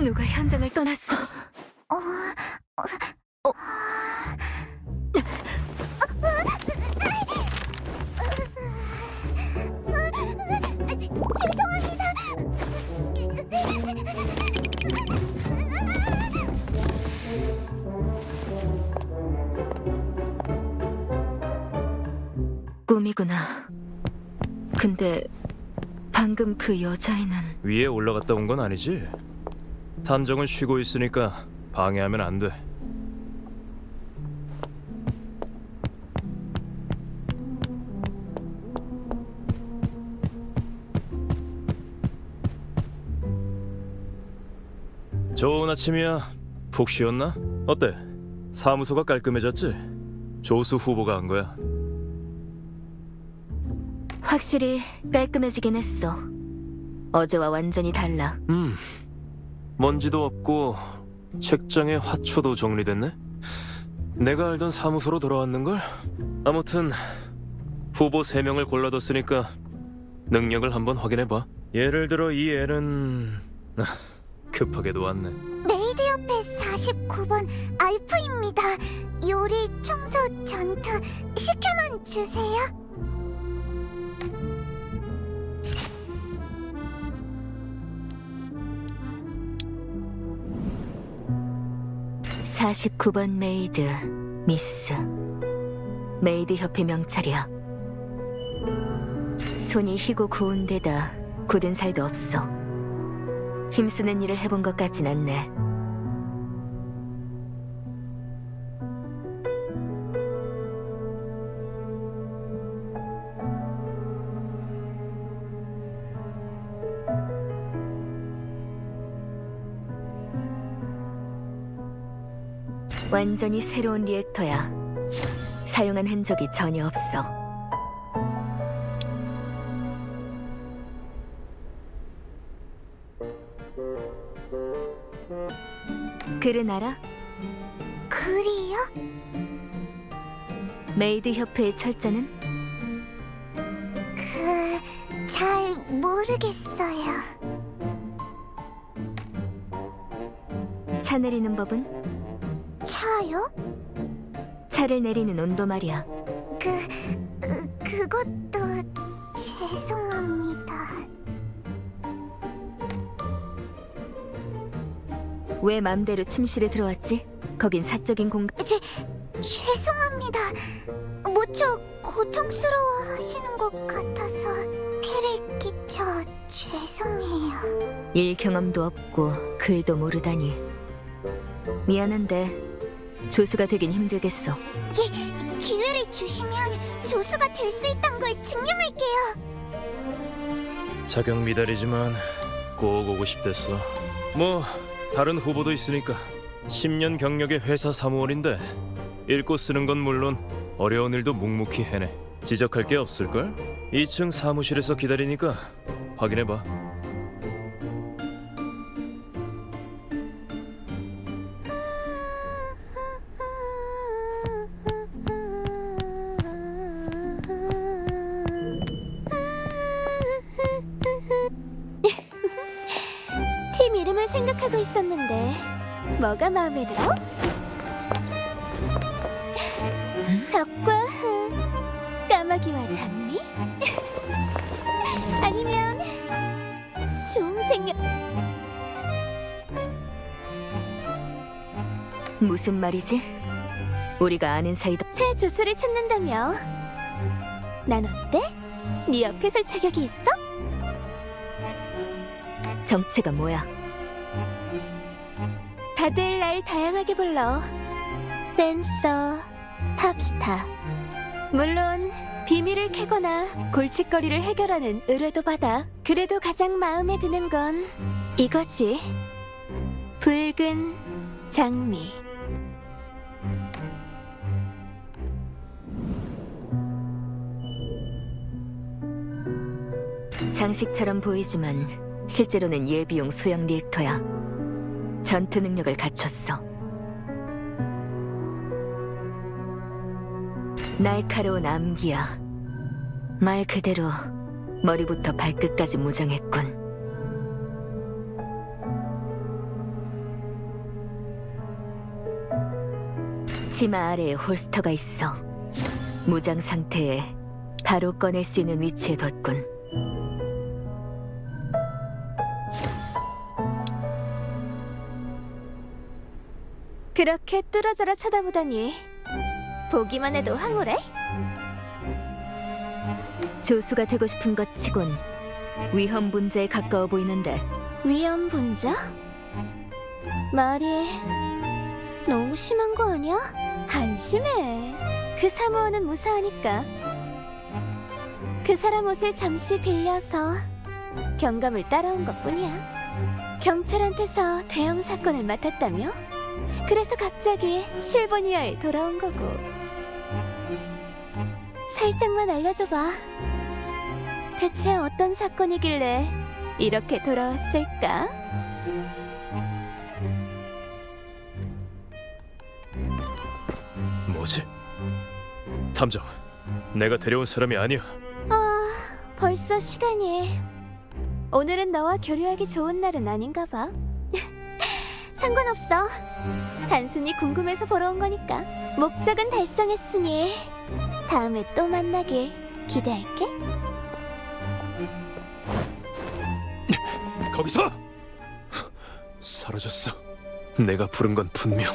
누가 현장을 떠났어? 꿈이구나. 근데 방금 그 여자애는 위에 올라갔다 온 건 아니지? 탐정은 쉬고 있으니까 방해하면 안 돼. 좋은 아침이야. 푹 쉬었나? 어때? 사무소가 깔끔해졌지? 조수 후보가 한 거야. 확실히 깔끔해지긴 했어. 어제와 완전히 달라. 먼지도 없고 책장에 화초도 정리됐네? 내가 알던 사무소로 돌아왔는걸? 아무튼 후보 3명을 골라뒀으니까 능력을 한번 확인해봐. 예를 들어 이 애는 급하게도 왔네. 메이드 협회 49번 알프입니다. 요리, 청소, 전투 시켜만 주세요. (49번) 메이드 미스. 메이드 협회 명찰이야. 손이 희고 고운 데다 굳은 살도 없어. 힘쓰는 일을 해본 것 같진 않네. 완전히 새로운 리액터야. 사용한 흔적이 전혀 없어. 글은 알아? 글이요? 메이드 협회의 철자는? 잘 모르겠어요. 차 내리는 법은? 차요? 차를 내리는 온도 말이야. 그것도 죄송합니다. 왜 맘대로 침실에 들어왔지? 거긴 사적인 공간. 죄송합니다. 무척 고통스러워하시는 것 같아서 피를 끼쳐 죄송해요. 일 경험도 없고 글도 모르다니. 미안한데 조수가 되긴 힘들겠어. 기회를 주시면 조수가 될 수 있단 걸 증명할게요. 자격 미달이지만 꼭 오고 싶댔어. 뭐 다른 후보도 있으니까. 10년 경력의 회사 사무원인데 읽고 쓰는 건 물론 어려운 일도 묵묵히 해내. 지적할 게 없을걸? 2층 사무실에서 기다리니까 확인해봐. 팀 이름을 생각하고 있었는데 뭐가 마음에 들어? 적과 흑, 까마귀와 장미? 아니면 종생녀? 무슨 말이지? 우리가 아는 사이도. 새 조수를 찾는다며? 난 어때? 네 옆에 설 자격이 있어? 정체가 뭐야? 다들 날 다양하게 불러. 댄서, 탑스타. 물론 비밀을 캐거나 골칫거리를 해결하는 의뢰도 받아. 그래도 가장 마음에 드는 건 이거지. 붉은 장미. 장식처럼 보이지만 실제로는 예비용 소형 리액터야. 전투 능력을 갖췄어. 날카로운 암기야. 말 그대로 머리부터 발끝까지 무장했군. 치마 아래에 홀스터가 있어. 무장 상태에 바로 꺼낼 수 있는 위치에 뒀군. 그렇게 뚫어져라 쳐다보다니 보기만 해도 황홀해? 조수가 되고 싶은 것 치곤 위험 분자에 가까워 보이는데. 위험 분자? 말이 너무 심한 거 아니야? 한심해. 그 사무원은 무사하니까. 그 사람 옷을 잠시 빌려서 경감을 따라온 것뿐이야. 경찰한테서 대형 사건을 맡았다며? 그래서 갑자기 실버니아에 돌아온 거고. 살짝만 알려줘봐. 대체 어떤 사건이길래 이렇게 돌아왔을까? 뭐지? 탐정, 내가 데려온 사람이 아니야. 벌써 시간이. 오늘은 너와 교류하기 좋은 날은 아닌가 봐. 상관없어. 단순히 궁금해서 보러 온 거니까. 목적은 달성했으니 다음에 또 만나길 기대할게. 거기서! 사라졌어. 내가 부른 건 분명.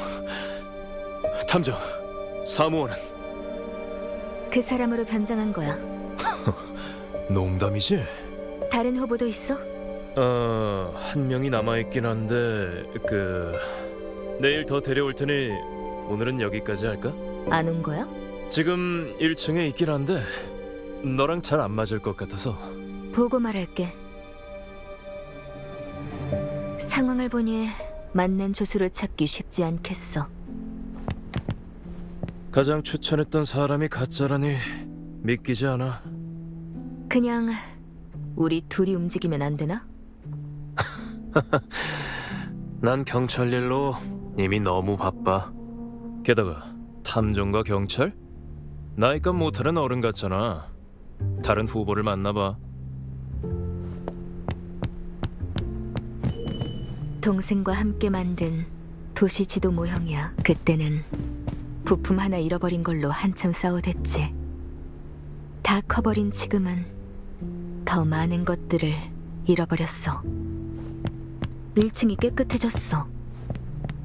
탐정, 사무원은? 그 사람으로 변장한 거야. 농담이지? 다른 후보도 있어? 한 명이 남아있긴 한데 내일 더 데려올 테니 오늘은 여기까지 할까? 안 온 거야? 지금 1층에 있긴 한데 너랑 잘 안 맞을 것 같아서. 보고 말할게. 상황을 보니 맞는 조수를 찾기 쉽지 않겠어. 가장 추천했던 사람이 가짜라니 믿기지 않아. 그냥 우리 둘이 움직이면 안 되나? 난 경찰 일로 이미 너무 바빠. 게다가 탐정과 경찰? 나이값 못하는 어른 같잖아. 다른 후보를 만나봐. 동생과 함께 만든 도시 지도 모형이야. 그때는 부품 하나 잃어버린 걸로 한참 싸워댔지. 다 커버린 지금은 더 많은 것들을 잃어버렸어. 1층이 깨끗해졌어.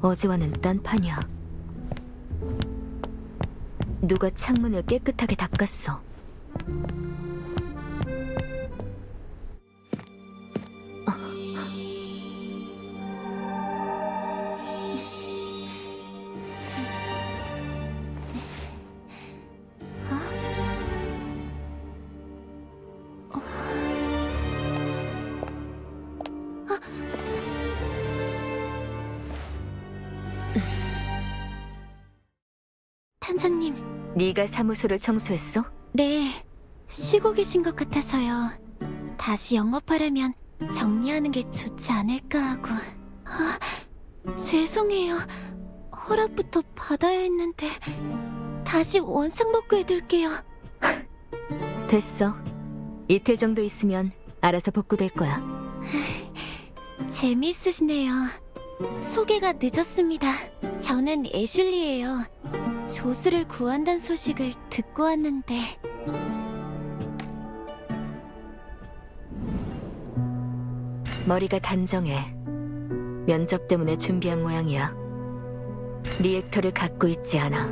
어제와는 딴판이야. 누가 창문을 깨끗하게 닦았어. 탐정님, 네가 사무소를 청소했어? 네, 쉬고 계신 것 같아서요. 다시 영업하려면 정리하는 게 좋지 않을까 하고. 아, 죄송해요. 허락부터 받아야 했는데 다시 원상복구해둘게요. 됐어. 이틀 정도 있으면 알아서 복구될 거야. 재미있으시네요. 소개가 늦었습니다. 저는 애슐리예요. 조수를 구한다는 소식을 듣고 왔는데. 머리가 단정해. 면접 때문에 준비한 모양이야. 리액터를 갖고 있지 않아.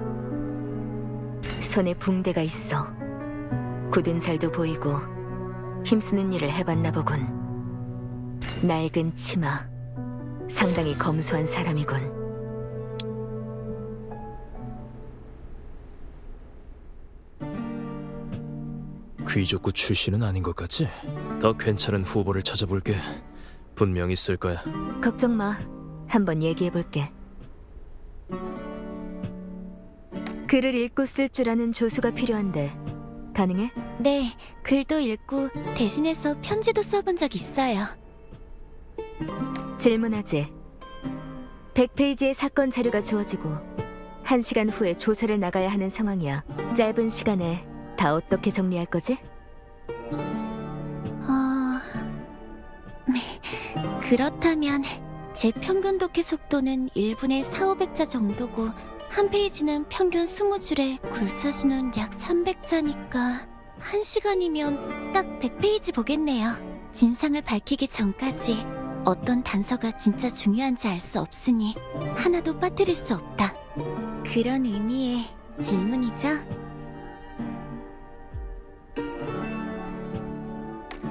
손에 붕대가 있어. 굳은 살도 보이고 힘쓰는 일을 해봤나 보군. 낡은 치마. 상당히 검소한 사람이군. 귀족구 출신은 아닌 것 같지? 더 괜찮은 후보를 찾아볼게. 분명 있을 거야. 걱정 마. 한번 얘기해볼게. 글을 읽고 쓸 줄 아는 조수가 필요한데 가능해? 네, 글도 읽고 대신해서 편지도 써본 적 있어요. 질문하지. 100페이지의 사건 자료가 주어지고 1시간 후에 조사를 나가야 하는 상황이야. 짧은 시간에 다 어떻게 정리할 거지? 네, 그렇다면 제 평균 독해 속도는 1분에 4,500자 정도고 한 페이지는 평균 20줄에 글자 수는 약 300자니까 1시간이면 딱 100페이지 보겠네요. 진상을 밝히기 전까지 어떤 단서가 진짜 중요한지 알 수 없으니 하나도 빠뜨릴 수 없다. 그런 의미의 질문이죠?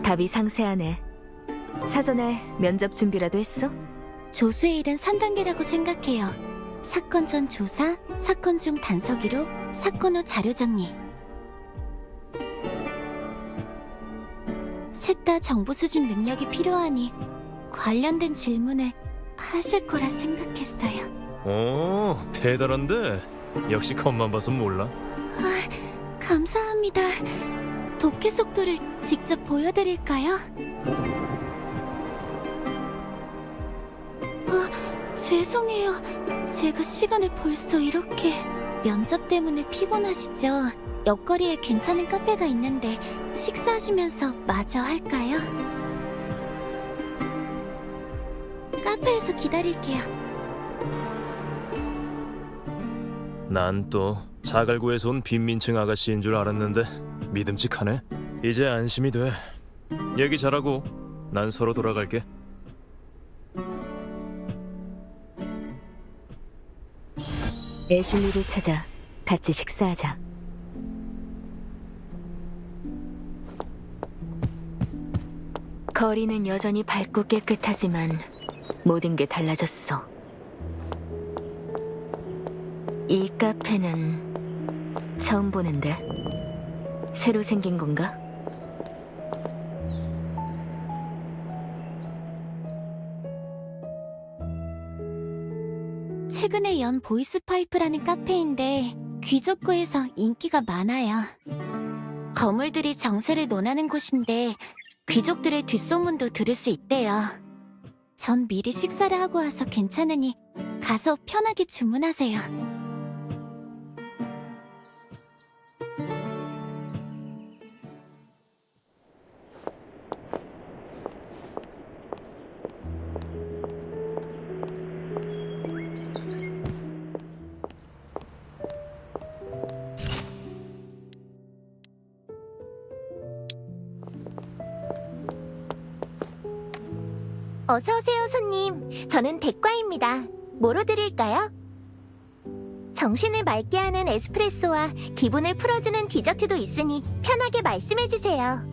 답이 상세하네. 사전에 면접 준비라도 했어? 조수의 일은 3단계라고 생각해요. 사건 전 조사, 사건 중 단서 기록, 사건 후 자료 정리. 셋 다 정보 수집 능력이 필요하니 관련된 질문을 하실 거라 생각했어요. 오, 대단한데? 역시 겉만 봐선 몰라. 감사합니다. 독해 속도를 직접 보여드릴까요? 죄송해요. 제가 시간을 벌써 이렇게... 면접 때문에 피곤하시죠? 옆거리에 괜찮은 카페가 있는데 식사하시면서 마저 할까요? 카페에서 기다릴게요. 난 또 자갈구에서 온 빈민층 아가씨인 줄 알았는데 믿음직하네. 이제 안심이 돼. 얘기 잘하고 난 서로 돌아갈게. 애슐리를 찾아 같이 식사하자. 거리는 여전히 밝고 깨끗하지만 모든 게 달라졌어. 이 카페는 처음 보는데 새로 생긴 건가? 최근에 연 보이스파이프라는 카페인데 귀족구에서 인기가 많아요. 거물들이 정세를 논하는 곳인데 귀족들의 뒷소문도 들을 수 있대요. 전 미리 식사를 하고 와서 괜찮으니 가서 편하게 주문하세요. 어서오세요, 손님. 저는 대과입니다. 뭐로 드릴까요? 정신을 맑게 하는 에스프레소와 기분을 풀어주는 디저트도 있으니 편하게 말씀해주세요.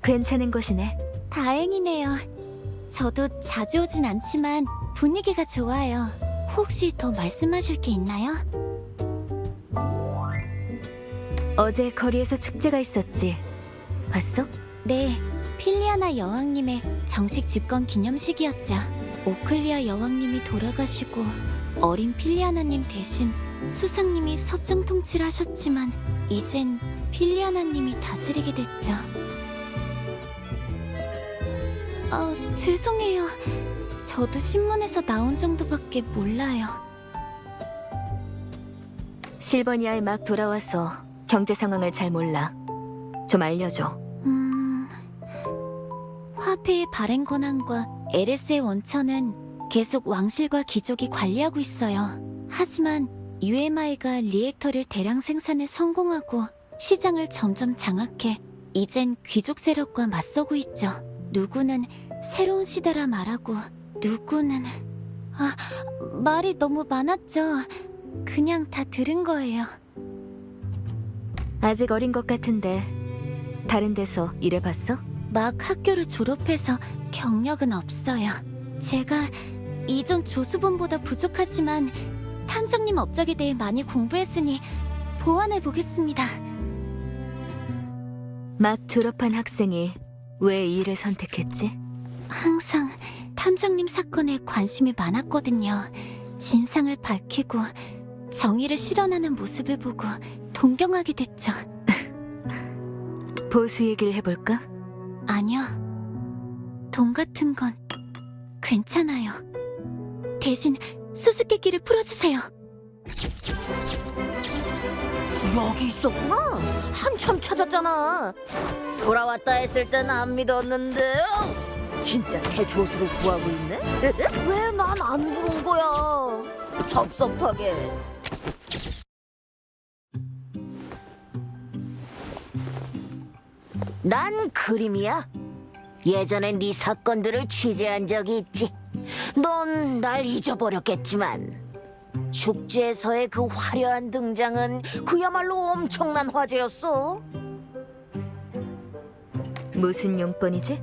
괜찮은 곳이네. 다행이네요. 저도 자주 오진 않지만 분위기가 좋아요. 혹시 더 말씀하실 게 있나요? 어제 거리에서 축제가 있었지. 봤어? 네, 필리아나 여왕님의 정식 집권 기념식이었죠. 오클리아 여왕님이 돌아가시고 어린 필리아나님 대신 수상님이 섭정 통치를 하셨지만 이젠 필리아나님이 다스리게 됐죠. 죄송해요. 저도 신문에서 나온 정도밖에 몰라요. 실버니아에 막 돌아와서 경제 상황을 잘 몰라. 좀 알려줘. 화폐의 발행 권한과 LS의 원천은 계속 왕실과 귀족이 관리하고 있어요. 하지만 UMI가 리액터를 대량 생산에 성공하고 시장을 점점 장악해 이젠 귀족 세력과 맞서고 있죠. 누구는 새로운 시대라 말하고 누구는... 말이 너무 많았죠. 그냥 다 들은 거예요. 아직 어린 것 같은데 다른 데서 일해봤어? 막 학교를 졸업해서 경력은 없어요. 제가 이전 조수본보다 부족하지만 탐정님 업적에 대해 많이 공부했으니 보완해보겠습니다. 막 졸업한 학생이 왜 이 일을 선택했지? 항상 탐정님 사건에 관심이 많았거든요. 진상을 밝히고 정의를 실현하는 모습을 보고 동경하게 됐죠. 보수 얘기를 해볼까? 아니요. 돈 같은 건 괜찮아요. 대신 수수께끼를 풀어주세요. 여기 있었구나. 한참 찾았잖아. 돌아왔다 했을 땐 안 믿었는데 진짜 새 조수를 구하고 있네? 왜 난 안 부른 거야? 섭섭하게. 난 그림이야. 예전에 네 사건들을 취재한 적이 있지. 넌 날 잊어버렸겠지만 축제에서의 그 화려한 등장은 그야말로 엄청난 화제였어. 무슨 용건이지?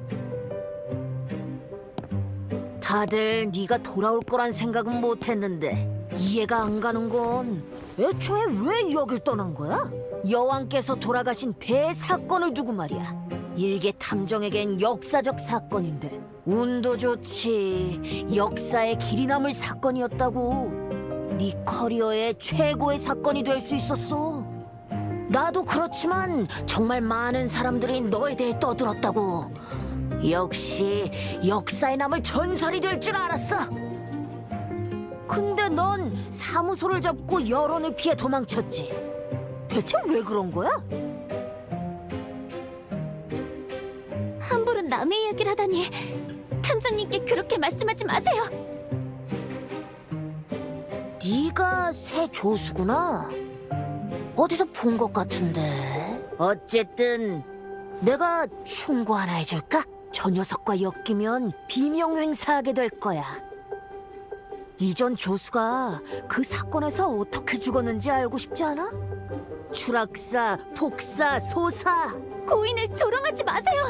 다들 네가 돌아올 거란 생각은 못했는데 이해가 안 가는 건 애초에 왜 여길 떠난 거야? 여왕께서 돌아가신 대사건을 두고 말이야. 일개 탐정에겐 역사적 사건인데 운도 좋지 역사에 길이 남을 사건이었다고. 네 커리어의 최고의 사건이 될 수 있었어. 나도 그렇지만 정말 많은 사람들이 너에 대해 떠들었다고. 역시 역사에 남을 전설이 될 줄 알았어. 근데 넌 사무소를 접고 여론을 피해 도망쳤지. 대체 왜 그런 거야? 함부로 남의 이야기를 하다니. 탐정님께 그렇게 말씀하지 마세요. 네가 새 조수구나. 어디서 본 것 같은데. 어쨌든 내가 충고 하나 해줄까? 저 녀석과 엮이면 비명 행사하게 될 거야. 이전 조수가 그 사건에서 어떻게 죽었는지 알고 싶지 않아? 추락사, 폭사, 소사. 고인을 조롱하지 마세요.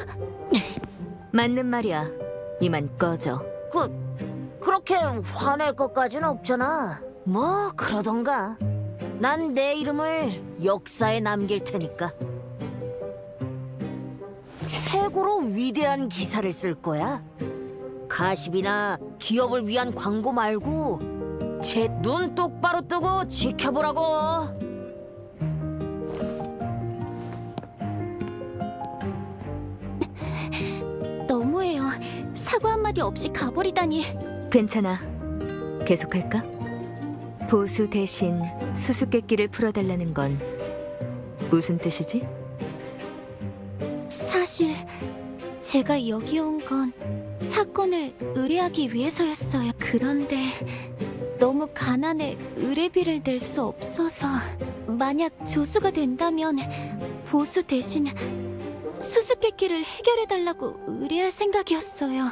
맞는 말이야. 이만 꺼져. 그렇게 화낼 것까지는 없잖아. 뭐 그러던가. 난 내 이름을 역사에 남길 테니까. 최고로 위대한 기사를 쓸 거야. 가십이나 기업을 위한 광고 말고 제 눈 똑바로 뜨고 지켜보라고. 너무해요. 사과 한마디 없이 가버리다니. 괜찮아. 계속할까? 보수 대신 수수께끼를 풀어달라는 건 무슨 뜻이지? 사실 제가 여기 온 건 사건을 의뢰하기 위해서였어요. 그런데 너무 가난해 의뢰비를 낼 수 없어서 만약 조수가 된다면 보수 대신 수수께끼를 해결해달라고 의뢰할 생각이었어요.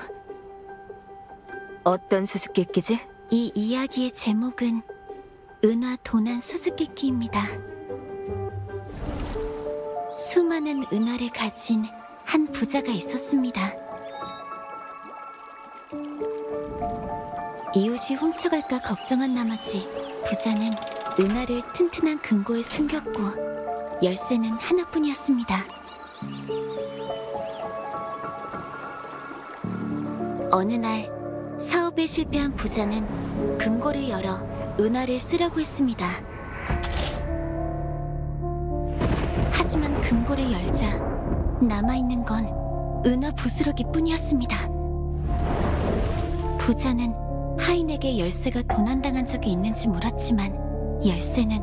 어떤 수수께끼지? 이 이야기의 제목은 은화 도난 수수께끼입니다. 수많은 은화를 가진 한 부자가 있었습니다. 이웃이 훔쳐갈까 걱정한 나머지 부자는 은하를 튼튼한 금고에 숨겼고 열쇠는 하나뿐이었습니다. 어느 날 사업에 실패한 부자는 금고를 열어 은하를 쓰라고 했습니다. 하지만 금고를 열자 남아있는 건 은하 부스러기뿐이었습니다. 부자는 하인에게 열쇠가 도난당한 적이 있는지 물었지만 열쇠는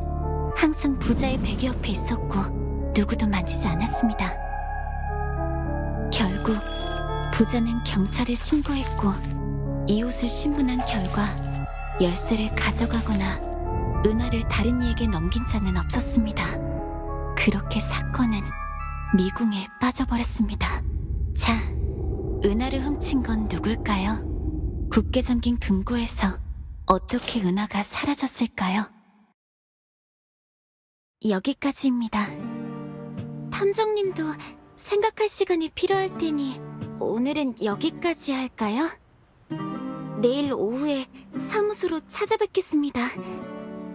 항상 부자의 베개 옆에 있었고 누구도 만지지 않았습니다. 결국 부자는 경찰에 신고했고 이웃을 신문한 결과 열쇠를 가져가거나 은하를 다른 이에게 넘긴 자는 없었습니다. 그렇게 사건은 미궁에 빠져버렸습니다. 자, 은하를 훔친 건 누굴까요? 굳게 잠긴 금고에서 어떻게 은하가 사라졌을까요? 여기까지입니다. 탐정님도 생각할 시간이 필요할 테니 오늘은 여기까지 할까요? 내일 오후에 사무소로 찾아뵙겠습니다.